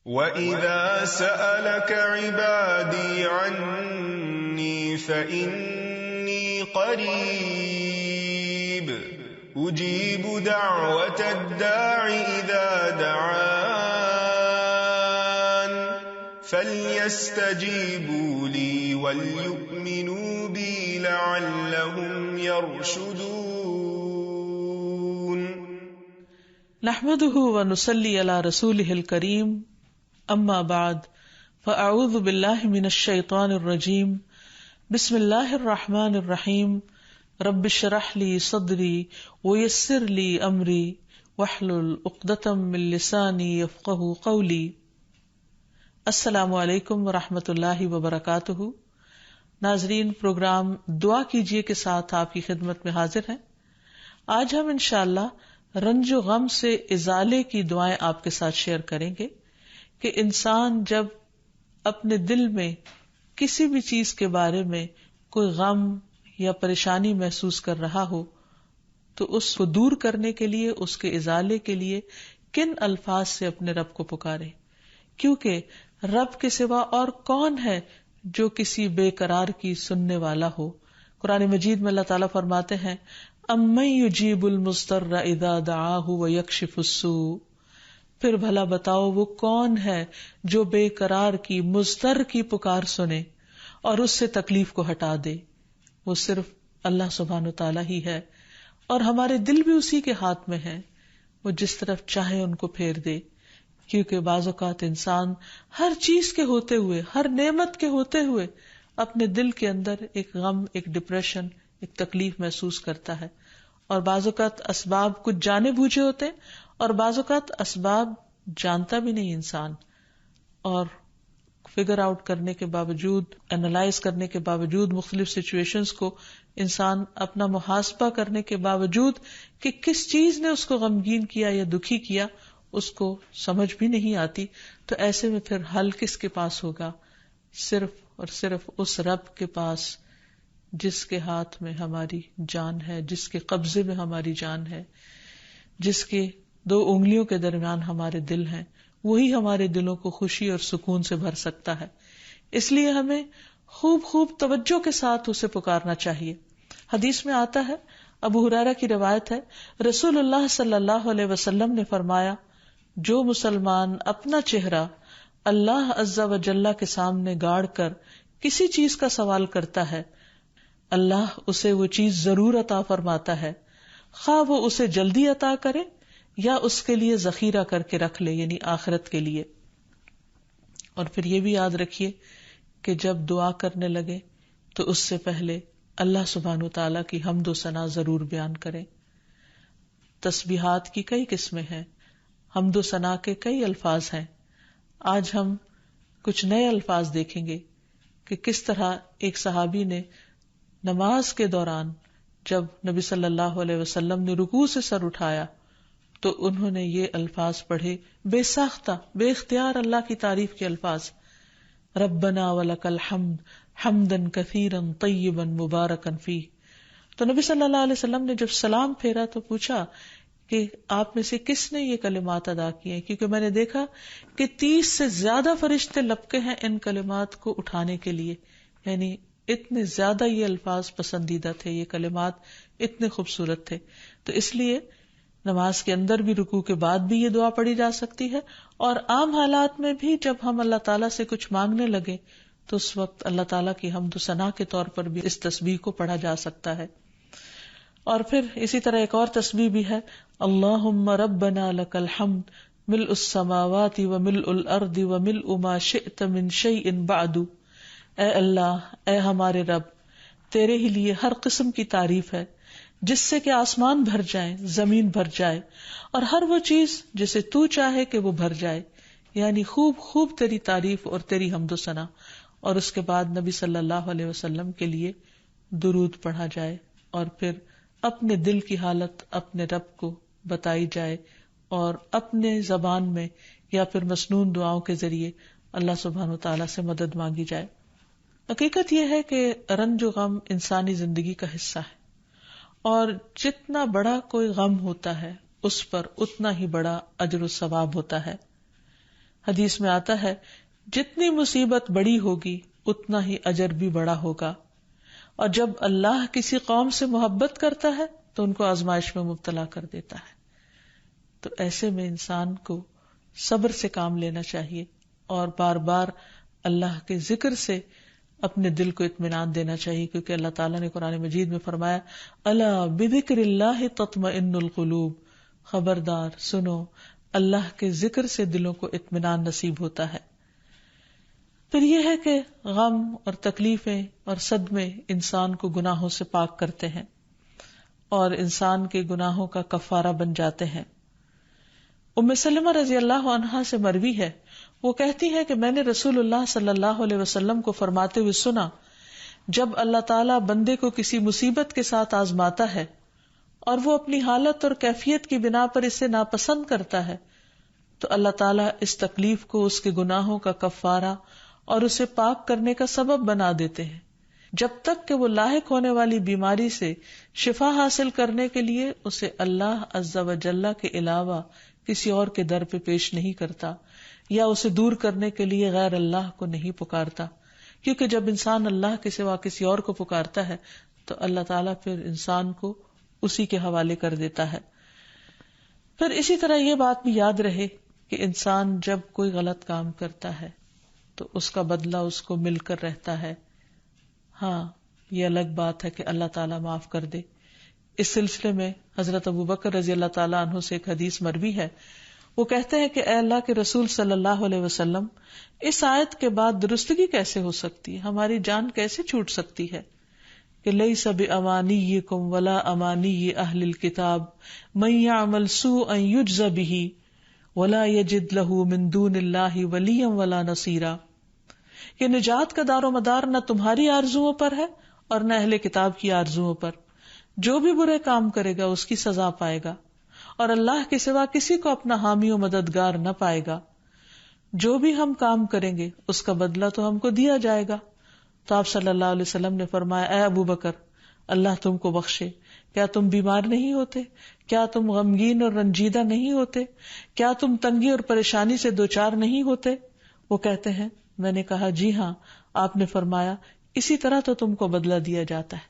وَإِذَا سَأَلَكَ عِبَادِي عَنِّي فَإِنِّي قَرِيبٌ أُجِيبُ دَعْوَةَ الدَّاعِ إِذَا دَعَانِ فَلْيَسْتَجِيبُوا لِي وَلْيُؤْمِنُوا بِي لَعَلَّهُمْ يَرْشُدُونَ. نحمده ونصلي على رسوله الكريم، اما بعد فاعوذ باللہ من الشیطان الرجیم، بسم اللہ الرحمن الرحیم، رب اشرح لی صدری ویسر لی امری واحلل عقدۃ من لسانی یفقہوا قولی. السلام علیکم ورحمۃ اللہ وبرکاتہ. ناظرین، پروگرام دعا کیجیے کے ساتھ آپ کی خدمت میں حاضر ہیں. آج ہم انشاءاللہ رنج و غم سے ازالے کی دعائیں آپ کے ساتھ شیئر کریں گے کہ انسان جب اپنے دل میں کسی بھی چیز کے بارے میں کوئی غم یا پریشانی محسوس کر رہا ہو تو اس کو دور کرنے کے لیے، اس کے ازالے کے لیے کن الفاظ سے اپنے رب کو پکارے، کیونکہ رب کے سوا اور کون ہے جو کسی بے قرار کی سننے والا ہو. قرآن مجید میں اللہ تعالیٰ فرماتے ہیں امن یجیب المضطر اذا دعاہ ویکشف السوء، پھر بھلا بتاؤ وہ کون ہے جو بے قرار کی مضطر کی پکار سنے اور اس سے تکلیف کو ہٹا دے. وہ صرف اللہ سبحانہ وتعالی ہی ہے، اور ہمارے دل بھی اسی کے ہاتھ میں ہیں، وہ جس طرف چاہے ان کو پھیر دے. کیونکہ بعض اوقات انسان ہر چیز کے ہوتے ہوئے، ہر نعمت کے ہوتے ہوئے اپنے دل کے اندر ایک غم، ایک ڈپریشن، ایک تکلیف محسوس کرتا ہے. اور بعض اوقات اسباب کچھ جانے بوجھے ہوتے ہیں، اور بعض اوقات اسباب جانتا بھی نہیں انسان، اور فگر آؤٹ کرنے کے باوجود، انالائز کرنے کے باوجود، مختلف سچویشنز کو انسان اپنا محاسبہ کرنے کے باوجود کہ کس چیز نے اس کو غمگین کیا یا دکھی کیا اس کو سمجھ بھی نہیں آتی. تو ایسے میں پھر حل کس کے پاس ہوگا؟ صرف اور صرف اس رب کے پاس جس کے ہاتھ میں ہماری جان ہے، جس کے قبضے میں ہماری جان ہے، جس کے 2 انگلیوں کے درمیان ہمارے دل ہیں. وہی ہمارے دلوں کو خوشی اور سکون سے بھر سکتا ہے. اس لیے ہمیں خوب خوب توجہ کے ساتھ اسے پکارنا چاہیے. حدیث میں آتا ہے، ابو ہریرہ کی روایت ہے، رسول اللہ صلی اللہ علیہ وسلم نے فرمایا، جو مسلمان اپنا چہرہ اللہ عز و جل کے سامنے گاڑ کر کسی چیز کا سوال کرتا ہے، اللہ اسے وہ چیز ضرور عطا فرماتا ہے، خواہ وہ اسے جلدی عطا کرے یا اس کے لیے ذخیرہ کر کے رکھ لے، یعنی آخرت کے لیے. اور پھر یہ بھی یاد رکھیے کہ جب دعا کرنے لگے تو اس سے پہلے اللہ سبحانہ وتعالی کی حمد و ثنا ضرور بیان کریں. تسبیحات کی کئی قسمیں ہیں، حمد و ثنا کے کئی الفاظ ہیں. آج ہم کچھ نئے الفاظ دیکھیں گے کہ کس طرح ایک صحابی نے نماز کے دوران جب نبی صلی اللہ علیہ وسلم نے رکوع سے سر اٹھایا تو انہوں نے یہ الفاظ پڑھے، بے ساختہ، بے اختیار اللہ کی تعریف کے الفاظ، ربنا ولک الحمد حمدا کثیرا طیبا مبارکا فیہ. تو نبی صلی اللہ علیہ وسلم نے جب سلام پھیرا تو پوچھا کہ آپ میں سے کس نے یہ کلمات ادا کیے، کیونکہ میں نے دیکھا کہ 30 سے زیادہ فرشتے لپکے ہیں ان کلمات کو اٹھانے کے لیے. یعنی اتنے زیادہ یہ الفاظ پسندیدہ تھے، یہ کلمات اتنے خوبصورت تھے. تو اس لیے نماز کے اندر بھی، رکوع کے بعد بھی یہ دعا پڑھی جا سکتی ہے، اور عام حالات میں بھی جب ہم اللہ تعالیٰ سے کچھ مانگنے لگے تو اس وقت اللہ تعالیٰ کی حمد و ثنا کے طور پر بھی اس تسبیح کو پڑھا جا سکتا ہے. اور پھر اسی طرح ایک اور تسبیح بھی ہے، اللہم ربنا لک الحمد ملء السماوات وملء الارض وملء ما شئت من شیء بعد. اے اللہ، اے ہمارے رب، تیرے ہی لیے ہر قسم کی تعریف ہے جس سے کہ آسمان بھر جائیں، زمین بھر جائے، اور ہر وہ چیز جسے تو چاہے کہ وہ بھر جائے. یعنی خوب خوب تیری تعریف اور تیری حمد و ثنا. اور اس کے بعد نبی صلی اللہ علیہ وسلم کے لیے درود پڑھا جائے، اور پھر اپنے دل کی حالت اپنے رب کو بتائی جائے، اور اپنے زبان میں یا پھر مسنون دعاؤں کے ذریعے اللہ سبحانہ وتعالیٰ سے مدد مانگی جائے. حقیقت یہ ہے کہ رنج و غم انسانی زندگی کا حصہ ہے، اور جتنا بڑا کوئی غم ہوتا ہے اس پر اتنا ہی بڑا اجر و ثواب ہوتا ہے. حدیث میں آتا ہے جتنی مصیبت بڑی ہوگی اتنا ہی اجر بھی بڑا ہوگا، اور جب اللہ کسی قوم سے محبت کرتا ہے تو ان کو آزمائش میں مبتلا کر دیتا ہے. تو ایسے میں انسان کو صبر سے کام لینا چاہیے اور بار بار اللہ کے ذکر سے اپنے دل کو اطمینان دینا چاہیے، کیونکہ اللہ تعالیٰ نے قرآن مجید میں فرمایا الا بذکر اللہ تطمئن القلوب، خبردار سنو اللہ کے ذکر سے دلوں کو اطمینان نصیب ہوتا ہے. پھر یہ ہے کہ غم اور تکلیفیں اور صدمے انسان کو گناہوں سے پاک کرتے ہیں اور انسان کے گناہوں کا کفارہ بن جاتے ہیں. ام سلمہ رضی اللہ عنہا سے مروی ہے، وہ کہتی ہے کہ میں نے رسول اللہ صلی اللہ علیہ وسلم کو فرماتے ہوئے سنا، جب اللہ تعالیٰ بندے کو کسی مصیبت کے ساتھ آزماتا ہے اور وہ اپنی حالت اور کیفیت کی بنا پر اسے ناپسند کرتا ہے تو اللہ تعالیٰ اس تکلیف کو اس کے گناہوں کا کفارہ اور اسے پاک کرنے کا سبب بنا دیتے ہیں، جب تک کہ وہ لاحق ہونے والی بیماری سے شفا حاصل کرنے کے لیے اسے اللہ عز و جل کے علاوہ کسی اور کے در پہ پیش نہیں کرتا یا اسے دور کرنے کے لیے غیر اللہ کو نہیں پکارتا. کیونکہ جب انسان اللہ کے سوا کسی اور کو پکارتا ہے تو اللہ تعالیٰ پھر انسان کو اسی کے حوالے کر دیتا ہے. پھر اسی طرح یہ بات بھی یاد رہے کہ انسان جب کوئی غلط کام کرتا ہے تو اس کا بدلہ اس کو مل کر رہتا ہے. ہاں یہ الگ بات ہے کہ اللہ تعالیٰ معاف کر دے. اس سلسلے میں حضرت ابوبکر رضی اللہ تعالیٰ عنہ سے ایک حدیث مروی ہے، وہ کہتے ہیں کہ اے اللہ کے رسول صلی اللہ علیہ وسلم، اس آیت کے بعد درستگی کیسے ہو سکتی ہے، ہماری جان کیسے چھوٹ سکتی ہے کہ لیس بامانیکم ولا امانی اہل الکتاب من یعمل سوءا یجز بہ ولا یجد لہ من دون اللہ ولیا ولا نصیرا، کہ نجات کا دار و مدار نہ تمہاری آرزوؤں پر ہے اور نہ اہل کتاب کی آرزوؤں پر. جو بھی برے کام کرے گا اس کی سزا پائے گا اور اللہ کے سوا کسی کو اپنا حامی و مددگار نہ پائے گا. جو بھی ہم کام کریں گے اس کا بدلہ تو ہم کو دیا جائے گا. تو آپ صلی اللہ علیہ وسلم نے فرمایا اے ابو بکر، اللہ تم کو بخشے، کیا تم بیمار نہیں ہوتے؟ کیا تم غمگین اور رنجیدہ نہیں ہوتے؟ کیا تم تنگی اور پریشانی سے دوچار نہیں ہوتے؟ وہ کہتے ہیں میں نے کہا جی ہاں. آپ نے فرمایا اسی طرح تو تم کو بدلہ دیا جاتا ہے.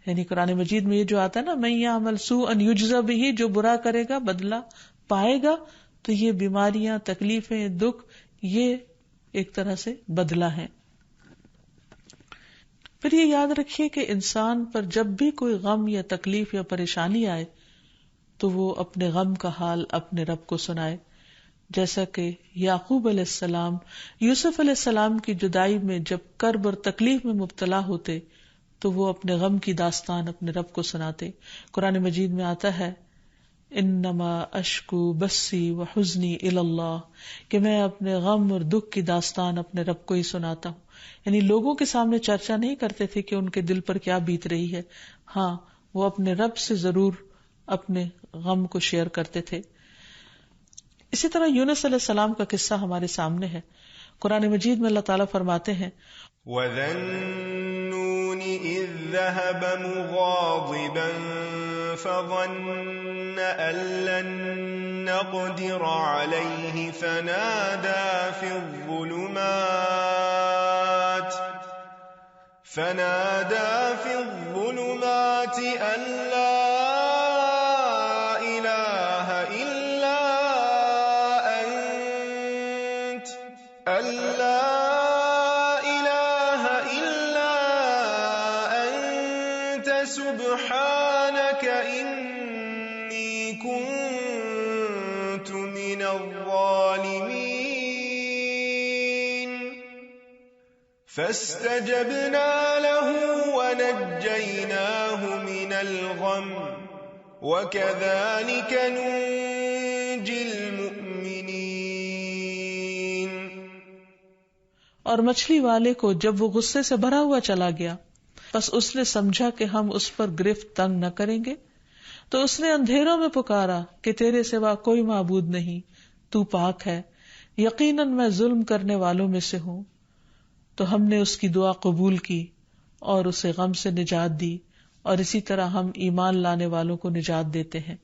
یعنی قرآن مجید میں یہ جو آتا ہے نا من یعمل سوءا یجز بہ، جو برا کرے گا بدلہ پائے گا، تو یہ بیماریاں، تکلیفیں، دکھ یہ ایک طرح سے بدلہ ہیں. پھر یہ یاد رکھیے کہ انسان پر جب بھی کوئی غم یا تکلیف یا پریشانی آئے تو وہ اپنے غم کا حال اپنے رب کو سنائے. جیسا کہ یعقوب علیہ السلام یوسف علیہ السلام کی جدائی میں جب کرب اور تکلیف میں مبتلا ہوتے تو وہ اپنے غم کی داستان اپنے رب کو سناتے. قرآن مجید میں آتا ہے انما اشکو بسی و حزنی الی اللہ، کہ میں اپنے غم اور دکھ کی داستان اپنے رب کو ہی سناتا ہوں. یعنی لوگوں کے سامنے چرچا نہیں کرتے تھے کہ ان کے دل پر کیا بیت رہی ہے، ہاں وہ اپنے رب سے ضرور اپنے غم کو شیئر کرتے تھے. اسی طرح یونس علیہ السلام کا قصہ ہمارے سامنے ہے. قرآن مجید میں اللہ تعالیٰ فرماتے ہیں وَذَا النُّونِ إِذ ذَّهَبَ مُغَاضِبًا فَظَنَّ أَن لَّن نَّقْدِرَ عَلَيْهِ فَنَادَىٰ فِي الظُّلُمَاتِ أَن لَّا إِلَٰهَ إِلَّا أَنتَ سبحانك إني كنت من الظالمين فاستجبنا له ونجيناه من الغم وكذلك ننجي المؤمنين. اور مچھلی والے کو جب وہ غصے سے بھرا ہوا چلا گیا، بس اس نے سمجھا کہ ہم اس پر گرفت تنگ نہ کریں گے، تو اس نے اندھیروں میں پکارا کہ تیرے سوا کوئی معبود نہیں، تو پاک ہے، یقیناً میں ظلم کرنے والوں میں سے ہوں. تو ہم نے اس کی دعا قبول کی اور اسے غم سے نجات دی، اور اسی طرح ہم ایمان لانے والوں کو نجات دیتے ہیں.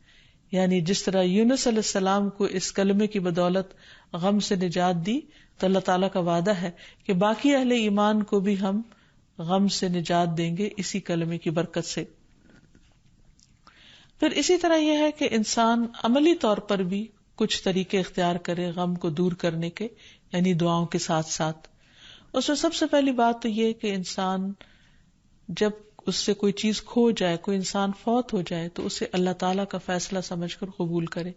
یعنی جس طرح یونس علیہ السلام کو اس کلمے کی بدولت غم سے نجات دی، تو اللہ تعالیٰ کا وعدہ ہے کہ باقی اہل ایمان کو بھی ہم غم سے نجات دیں گے اسی کلمے کی برکت سے۔ پھر اسی طرح یہ ہے کہ انسان عملی طور پر بھی کچھ طریقے اختیار کرے غم کو دور کرنے کے، یعنی دعاؤں کے ساتھ ساتھ۔ اس میں سب سے پہلی بات تو یہ کہ انسان جب اس سے کوئی چیز کھو جائے، کوئی انسان فوت ہو جائے، تو اسے اللہ تعالیٰ کا فیصلہ سمجھ کر قبول کرے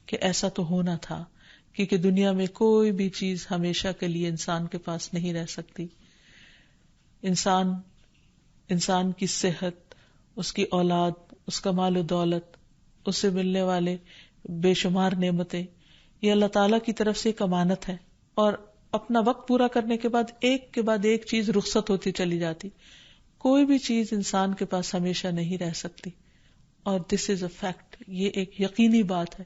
کہ ایسا تو ہونا تھا، کیونکہ دنیا میں کوئی بھی چیز ہمیشہ کے لیے انسان کے پاس نہیں رہ سکتی۔ انسان کی صحت، اس کی اولاد، اس کا مال و دولت، اس سے ملنے والے بے شمار نعمتیں، یہ اللہ تعالیٰ کی طرف سے ایک امانت ہے، اور اپنا وقت پورا کرنے کے بعد ایک چیز رخصت ہوتی چلی جاتی۔ کوئی بھی چیز انسان کے پاس ہمیشہ نہیں رہ سکتی، اور دس از اے فیکٹ، یہ ایک یقینی بات ہے،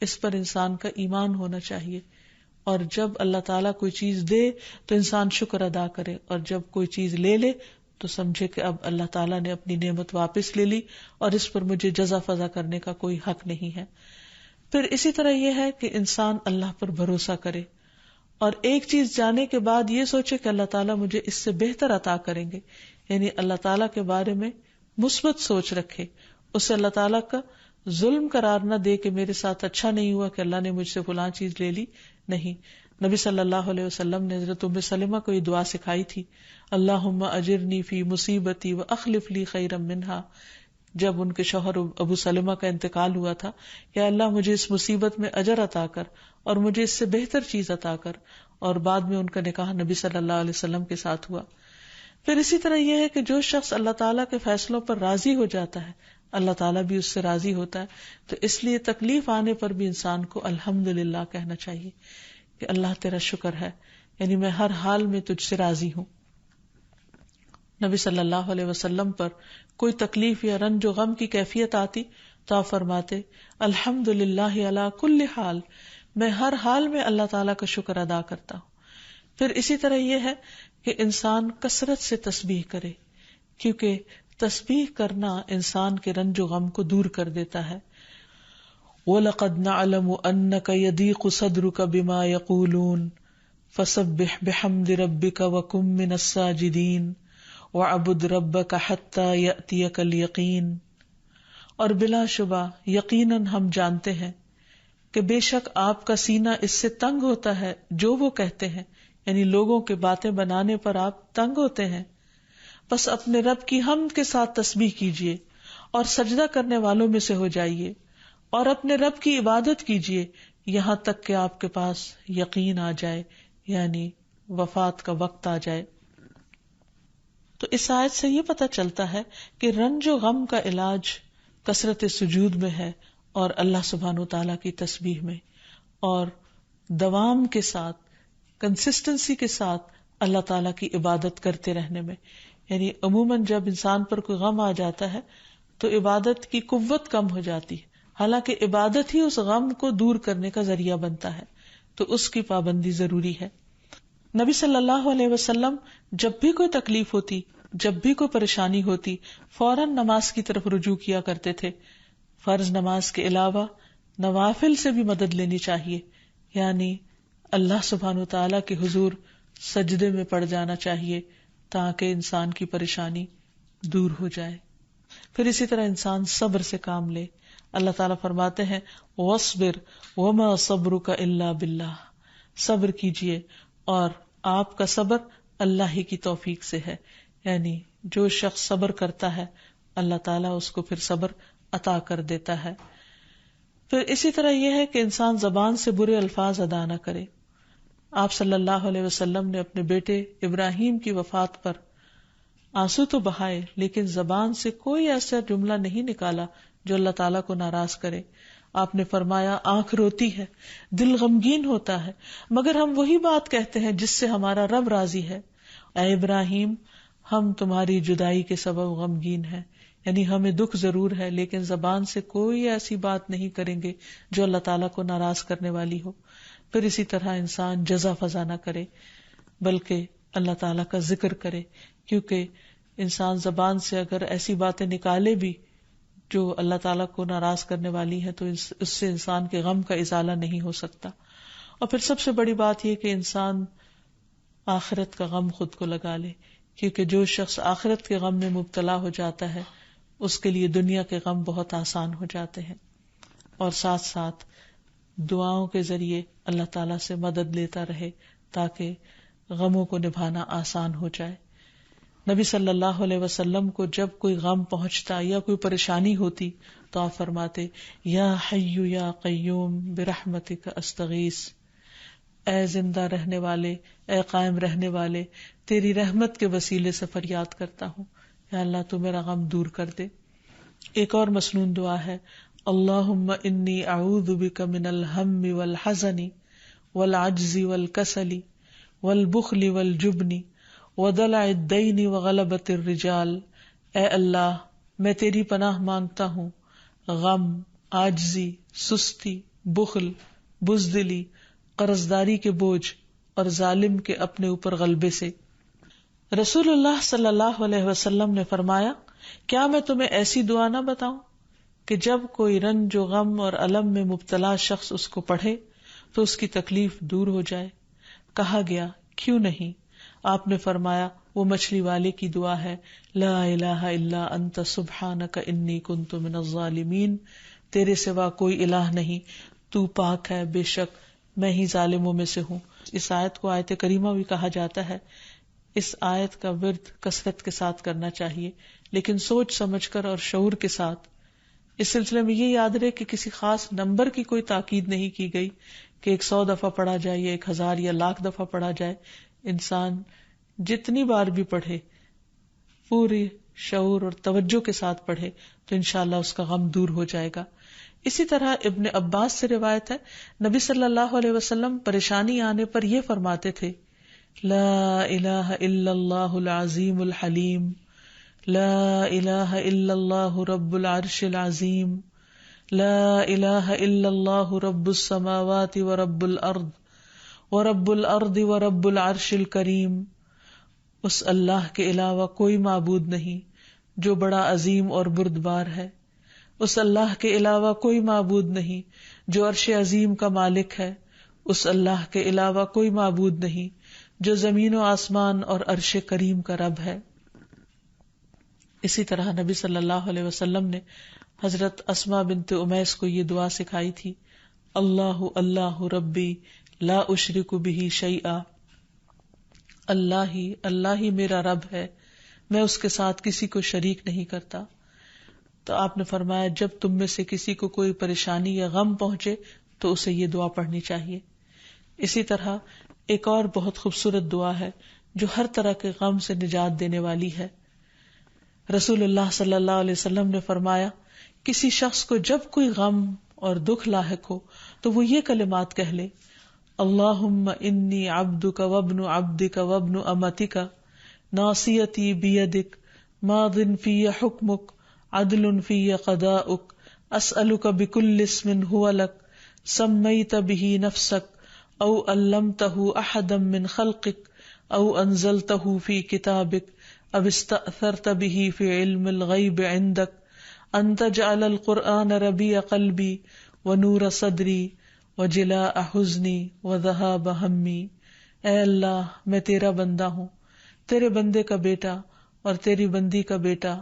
اس پر انسان کا ایمان ہونا چاہیے۔ اور جب اللہ تعالیٰ کوئی چیز دے تو انسان شکر ادا کرے، اور جب کوئی چیز لے لے تو سمجھے کہ اب اللہ تعالیٰ نے اپنی نعمت واپس لے لی اور اس پر مجھے جزا فضا کرنے کا کوئی حق نہیں ہے۔ پھر اسی طرح یہ ہے کہ انسان اللہ پر بھروسہ کرے، اور ایک چیز جانے کے بعد یہ سوچے کہ اللہ تعالیٰ مجھے اس سے بہتر عطا کریں گے، یعنی اللہ تعالیٰ کے بارے میں مثبت سوچ رکھے، اسے اللہ تعالیٰ کا ظلم قرار نہ دے کہ میرے ساتھ اچھا نہیں ہوا کہ اللہ نے مجھ سے فلاں چیز لے لی۔ نہیں، نبی صلی اللہ علیہ وسلم نے حضرت ام سلمہ کو یہ دعا سکھائی تھی، اللہم اجرنی فی مصیبتی واخلف لی خیرا منہا، جب ان کے شوہر ابو سلمہ کا انتقال ہوا تھا کہ اللہ مجھے اس مصیبت میں اجر عطا کر اور مجھے اس سے بہتر چیز عطا کر، اور بعد میں ان کا نکاح نبی صلی اللہ علیہ وسلم کے ساتھ ہوا۔ پھر اسی طرح یہ ہے کہ جو شخص اللہ تعالیٰ کے فیصلوں پر راضی ہو جاتا ہے، اللہ تعالیٰ بھی اس سے راضی ہوتا ہے، تو اس لیے تکلیف آنے پر بھی انسان کو الحمدللہ کہنا چاہیے کہ اللہ تیرا شکر ہے، یعنی میں ہر حال میں تجھ سے راضی ہوں۔ نبی صلی اللہ علیہ وسلم پر کوئی تکلیف یا رنج و غم کی کیفیت آتی تو آپ فرماتے الحمدللہ علی کل حال، میں ہر حال میں اللہ تعالیٰ کا شکر ادا کرتا ہوں۔ پھر اسی طرح یہ ہے کہ انسان کثرت سے تسبیح کرے، کیونکہ تسبیح کرنا انسان کے رنج و غم کو دور کر دیتا ہے۔ وَلَقَدْ نَعْلَمُ أَنَّكَ يَضِيقُ صَدْرُكَ بِمَا يَقُولُونَ فَسَبِّحْ بِحَمْدِ رَبِّكَ وَكُن مِّنَ السَّاجِدِينَ وَاعْبُدْ رَبَّكَ حَتَّى يَأْتِيَكَ الْيَقِينُ۔ اور بلا شبہ یقیناً ہم جانتے ہیں کہ بے شک آپ کا سینہ اس سے تنگ ہوتا ہے جو وہ کہتے ہیں، یعنی لوگوں کے باتیں بنانے پر آپ تنگ ہوتے ہیں، بس اپنے رب کی حمد کے ساتھ تسبیح کیجیے اور سجدہ کرنے والوں میں سے ہو جائیے، اور اپنے رب کی عبادت کیجیے یہاں تک کہ آپ کے پاس یقین آ جائے، یعنی وفات کا وقت آ جائے۔ تو اس آیت سے یہ پتہ چلتا ہے کہ رنج و غم کا علاج کثرت سجود میں ہے، اور اللہ سبحانہ وتعالیٰ کی تسبیح میں، اور دوام کے ساتھ، کنسسٹنسی کے ساتھ اللہ تعالیٰ کی عبادت کرتے رہنے میں۔ یعنی عموماً جب انسان پر کوئی غم آ جاتا ہے تو عبادت کی قوت کم ہو جاتی ہے، حالانکہ عبادت ہی اس غم کو دور کرنے کا ذریعہ بنتا ہے، تو اس کی پابندی ضروری ہے۔ نبی صلی اللہ علیہ وسلم جب بھی کوئی تکلیف ہوتی، جب بھی کوئی پریشانی ہوتی، فوراً نماز کی طرف رجوع کیا کرتے تھے۔ فرض نماز کے علاوہ نوافل سے بھی مدد لینی چاہیے، یعنی اللہ سبحانہ وتعالیٰ کے حضور سجدے میں پڑ جانا چاہیے تاکہ انسان کی پریشانی دور ہو جائے۔ پھر اسی طرح انسان صبر سے کام لے۔ اللہ تعالیٰ فرماتے ہیں وَاصْبِرْ وَمَا صَبْرُكَ إِلَّا بِاللَّهِ، صبر کیجئے اور آپ کا صبر اللہ ہی کی توفیق سے ہے، یعنی جو شخص صبر کرتا ہے اللہ تعالیٰ اس کو پھر صبر عطا کر دیتا ہے۔ پھر اسی طرح یہ ہے کہ انسان زبان سے برے الفاظ ادا نہ کرے۔ آپ صلی اللہ علیہ وسلم نے اپنے بیٹے ابراہیم کی وفات پر آنسو تو بہائے، لیکن زبان سے کوئی ایسا جملہ نہیں نکالا جو اللہ تعالیٰ کو ناراض کرے۔ آپ نے فرمایا آنکھ روتی ہے، دل غمگین ہوتا ہے، مگر ہم وہی بات کہتے ہیں جس سے ہمارا رب راضی ہے۔ اے ابراہیم، ہم تمہاری جدائی کے سبب غمگین ہیں، یعنی ہمیں دکھ ضرور ہے لیکن زبان سے کوئی ایسی بات نہیں کریں گے جو اللہ تعالیٰ کو ناراض کرنے والی ہو۔ پھر اسی طرح انسان جزا فضا نہ کرے بلکہ اللہ تعالیٰ کا ذکر کرے، کیونکہ انسان زبان سے اگر ایسی باتیں نکالے بھی جو اللہ تعالیٰ کو ناراض کرنے والی ہے، تو اس سے انسان کے غم کا ازالہ نہیں ہو سکتا. اور پھر سب سے بڑی بات یہ کہ انسان آخرت کا غم خود کو لگا لے، کیونکہ جو شخص آخرت کے غم میں مبتلا ہو جاتا ہے اس کے لیے دنیا کے غم بہت آسان ہو جاتے ہیں. اور ساتھ ساتھ دعاؤں کے ذریعے اللہ تعالیٰ سے مدد لیتا رہے تاکہ غموں کو نبھانا آسان ہو جائے. نبی صلی اللہ علیہ وسلم کو جب کوئی غم پہنچتا یا کوئی پریشانی ہوتی تو آپ فرماتے یا حی یا قیوم برحمتک استغیث، اے زندہ رہنے والے، اے قائم رہنے والے، تیری رحمت کے وسیلے سے فریاد کرتا ہوں، یا اللہ تو میرا غم دور کر دے. ایک اور مسنون دعا ہے، اللہم انی اعوذ بک من الہم والحزن والعجز والکسل والبخل والجبن ودلع الدین وغلبۃ الرجال. اے اللہ میں تیری پناہ مانگتا ہوں غم، عاجزی، سستی، بخل، بزدلی، قرضداری کے بوجھ اور ظالم کے اپنے اوپر غلبے سے. رسول اللہ صلی اللہ علیہ وسلم نے فرمایا، کیا میں تمہیں ایسی دعا نہ بتاؤں کہ جب کوئی رنج و غم اور الم میں مبتلا شخص اس کو پڑھے تو اس کی تکلیف دور ہو جائے؟ کہا گیا کیوں نہیں؟ آپ نے فرمایا وہ مچھلی والے کی دعا ہے، لا الہ الا انت سبحانک انی کنت من الظالمین. تیرے سوا کوئی الہ نہیں، تو پاک ہے، بے شک میں ہی ظالموں میں سے ہوں. اس آیت کو آیت کریمہ بھی کہا جاتا ہے. اس آیت کا ورد کثرت کے ساتھ کرنا چاہیے، لیکن سوچ سمجھ کر اور شعور کے ساتھ. اس سلسلے میں یہ یاد رہے کہ کسی خاص نمبر کی کوئی تاکید نہیں کی گئی کہ 100 دفعہ پڑھا جائے یا 1000 یا لاکھ دفعہ پڑھا جائے. انسان جتنی بار بھی پڑھے، پوری شعور اور توجہ کے ساتھ پڑھے تو انشاءاللہ اس کا غم دور ہو جائے گا. اسی طرح ابن عباس سے روایت ہے، نبی صلی اللہ علیہ وسلم پریشانی آنے پر یہ فرماتے تھے، لا الہ الا اللہ العظیم الحلیم، لا الہ الا اللہ رب العرش العظیم، لا الہ الا اللہ رب السماوات ورب الارض ورب الارض ورب العرش الکریم. اس اللہ کے علاوہ کوئی معبود نہیں جو بڑا عظیم اور بردبار ہے. اس اللہ کے علاوہ کوئی معبود نہیں جو عرش عظیم کا مالک ہے. اس اللہ کے علاوہ کوئی معبود نہیں جو زمین و آسمان اور عرش کریم کا رب ہے. اسی طرح نبی صلی اللہ علیہ وسلم نے حضرت اسماء بنت امیس کو یہ دعا سکھائی تھی، اللہ اللہ ربی لا اشرک بہ شیئا، اللہ ہی میرا رب ہے، میں اس کے ساتھ کسی کو شریک نہیں کرتا. تو آپ نے فرمایا جب تم میں سے کسی کو کوئی پریشانی یا غم پہنچے تو اسے یہ دعا پڑھنی چاہیے. اسی طرح ایک اور بہت خوبصورت دعا ہے جو ہر طرح کے غم سے نجات دینے والی ہے. رسول اللہ صلی اللہ علیہ وسلم نے فرمایا کسی شخص کو جب کوئی غم اور دکھ لاحق ہو تو وہ یہ کلمات کہہ لے، اللہم انی عبدک وابن عبدک وابن امتک ناصیتی بیدک ماض فی حکمک عدل فی قضاؤک اسألک بکل اسم هو لک سمیت به نفسک او علمتہ احدا من خلقک او انزلتہ فی کتابک او استأثرت به فی علم الغیب عندک ان تجعل القرآن ربیع قلبی ونور صدری وجلاء حزنی وذہاب ہمی. اے اللہ میں تیرا بندہ ہوں، تیرے بندے کا بیٹا اور تیری بندی کا بیٹا،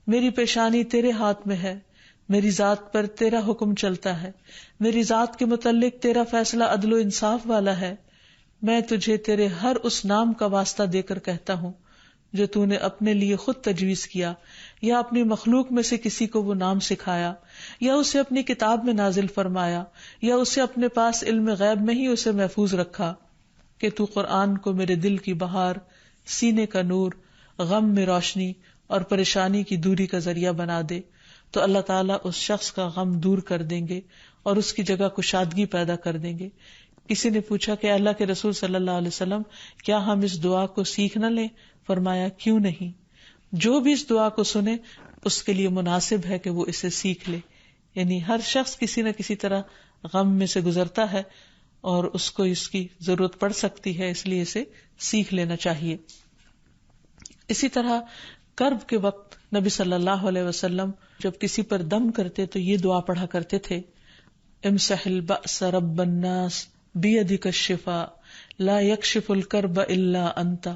میری پیشانی تیرے ہاتھ میں ہے، میری ذات پر تیرا حکم چلتا ہے، میری ذات کے متعلق تیرا فیصلہ عدل و انصاف والا ہے. میں تجھے تیرے ہر اس نام کا واسطہ دے کر کہتا ہوں جو تو نے اپنے لیے خود تجویز کیا یا اپنی مخلوق میں سے کسی کو وہ نام سکھایا یا اسے اپنی کتاب میں نازل فرمایا یا اسے اپنے پاس علم غیب میں ہی اسے محفوظ رکھا، کہ تو قرآن کو میرے دل کی بہار، سینے کا نور، غم میں روشنی اور پریشانی کی دوری کا ذریعہ بنا دے. تو اللہ تعالیٰ اس شخص کا غم دور کر دیں گے اور اس کی جگہ کشادگی پیدا کر دیں گے. کسی نے پوچھا کہ اللہ کے رسول صلی اللہ علیہ وسلم کیا ہم اس دعا کو سیکھ نہ لیں؟ فرمایا کیوں نہیں، جو بھی اس دعا کو سنے اس کے لیے مناسب ہے کہ وہ اسے سیکھ لے. یعنی ہر شخص کسی نہ کسی طرح غم میں سے گزرتا ہے اور اس کو اس کی ضرورت پڑ سکتی ہے، اس لیے اسے سیکھ لینا چاہیے. اسی طرح کرب کے وقت نبی صلی اللہ علیہ وسلم جب کسی پر دم کرتے تو یہ دعا پڑھا کرتے تھے، امسح البأس رب الناس بیدک الشفاء لا یکشف الکرب الا انت،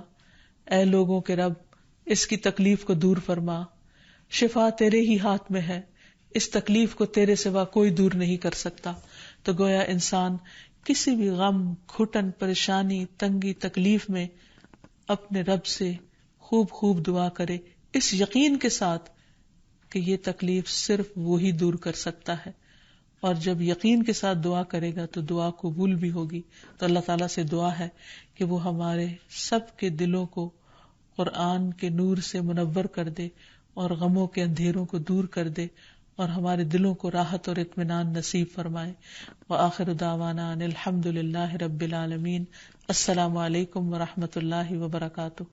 اے لوگوں کے رب اس کی تکلیف کو دور فرما، شفا تیرے ہی ہاتھ میں ہے، اس تکلیف کو تیرے سوا کوئی دور نہیں کر سکتا۔ تو گویا انسان کسی بھی غم، گھٹن، پریشانی، تنگی، تکلیف میں اپنے رب سے خوب خوب دعا کرے، اس یقین کے ساتھ کہ یہ تکلیف صرف وہی دور کر سکتا ہے، اور جب یقین کے ساتھ دعا کرے گا تو دعا قبول بھی ہوگی۔ تو اللہ تعالیٰ سے دعا ہے کہ وہ ہمارے سب کے دلوں کو قرآن کے نور سے منور کر دے اور غموں کے اندھیروں کو دور کر دے اور ہمارے دلوں کو راحت اور اطمینان نصیب فرمائے۔ وآخر دعوانا ان الحمد للہ رب العالمین۔ السلام علیکم ورحمۃ اللہ وبرکاتہ۔